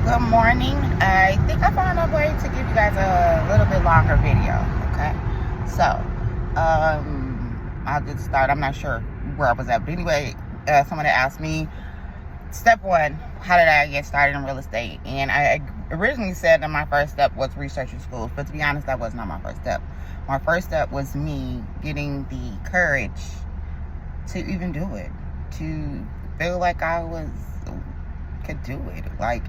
Good morning. I think I found a way to give you guys a little bit longer video. Okay, so I'll just start. I'm not sure where I was at, but anyway, someone had asked me, step one, how did I get started in real estate? And I originally said that my first step was researching schools, but to be honest, that was not my first step. My first step was me getting the courage to even do it, to feel like could do it. Like,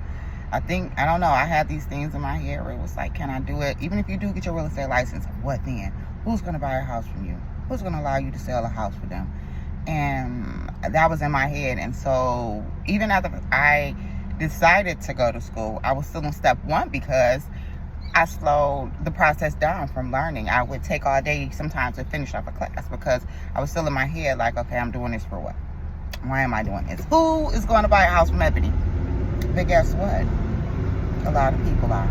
I don't know, I had these things in my head where it was like, can I do it? Even if you do get your real estate license, what then? Who's going to buy a house from you? Who's going to allow you to sell a house for them? And that was in my head. And so even after I decided to go to school, I was still in step one because I slowed the process down from learning. I would take all day sometimes to finish off a class because I was still in my head like, okay, I'm doing this for what? Why am I doing this? Who is going to buy a house from Ebony? But guess what? A lot of people are.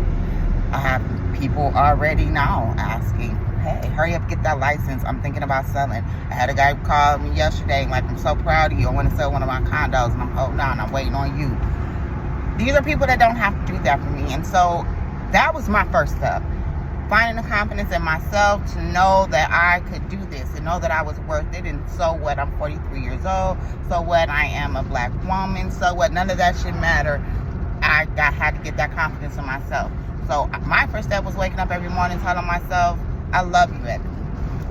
I have people already now asking, hey, hurry up, get that license. I'm thinking about selling. I had a guy call me yesterday like, I'm so proud of you. I want to sell one of my condos and I'm holding on. I'm waiting on you. These are people that don't have to do that for me. And so that was my first step. Finding the confidence in myself to know that I could do this and know that I was worth it. And so what? I'm 43 years old. So what? I am a black woman. So what? None of that should matter. I had to get that confidence in myself. So my first step was waking up every morning telling myself, I love you, Ebony.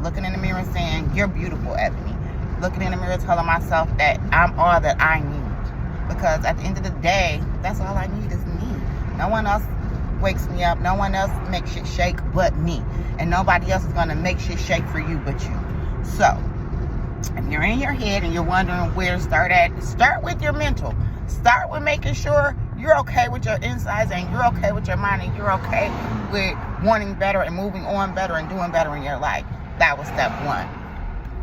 Looking in the mirror and saying, you're beautiful, Ebony. Looking in the mirror telling myself that I'm all that I need. Because at the end of the day, that's all I need is me. No one else wakes me up. No one else makes shit shake but me. And nobody else is going to make shit shake for you but you. So if you're in your head and you're wondering where to start at, start with your mental. Start with making sure you're okay with your insides and you're okay with your mind and you're okay with wanting better and moving on better and doing better in your life. That was step one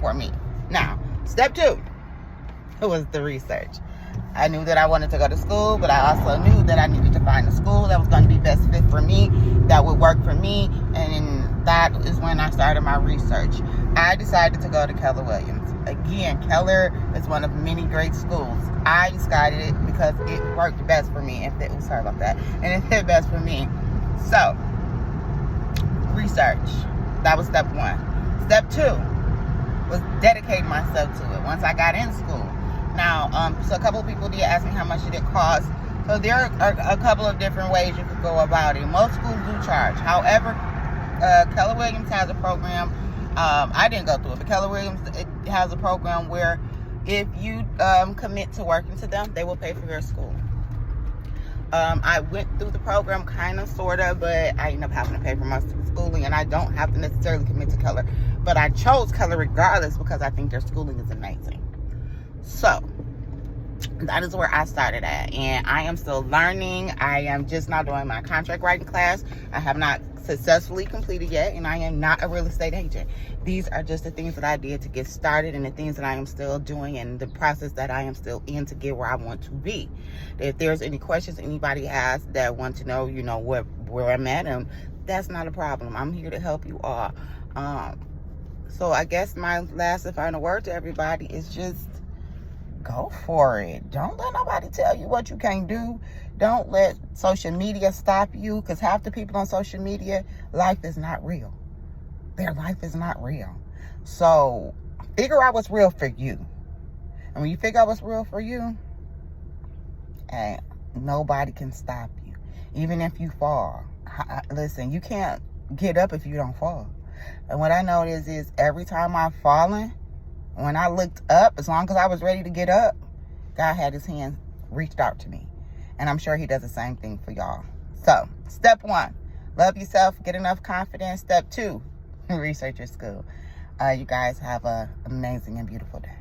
for me. Now, step two was the research. I knew that I wanted to go to school, but I also knew that I needed to find a school that was going to be best fit for me, that would work for me, and that is when I started my research. I decided to go to Keller Williams. Again, Keller is one of many great schools. I decided it because it worked best for me. And it fit best for me. So, research. That was step one. Step two was dedicating myself to it once I got in school. Now, so a couple of people did ask me how much did it cost. So there are a couple of different ways you could go about it. Most schools do charge. However, Keller Williams has a program. I didn't go through it, but Keller Williams has a program where if you commit to working to them, they will pay for your school. I went through the program kind of, sort of, but I ended up having to pay for my schooling, and I don't have to necessarily commit to Keller. But I chose Keller regardless because I think their schooling is amazing. So that is where I started at, and I am still learning. I am just now doing my contract writing class. I have not successfully completed yet, and I am not a real estate agent. These are just the things that I did to get started and the things that I am still doing and the process that I am still in to get where I want to be. If there's any questions anybody has that want to know, where I'm at, and that's not a problem. I'm here to help you all. So I guess my last and final word to everybody is just go for it. Don't let nobody tell you what you can't do. Don't let social media stop you, because half the people on social media, life is not real. Their life is not real. So figure out what's real for you. And when you figure out what's real for you, nobody can stop you. Even if you fall. Listen, you can't get up if you don't fall. And what I noticed is every time I've fallen, when I looked up, as long as I was ready to get up, God had his hand reached out to me. And I'm sure he does the same thing for y'all. So, step one, love yourself, get enough confidence. Step two, research your school. You guys have an amazing and beautiful day.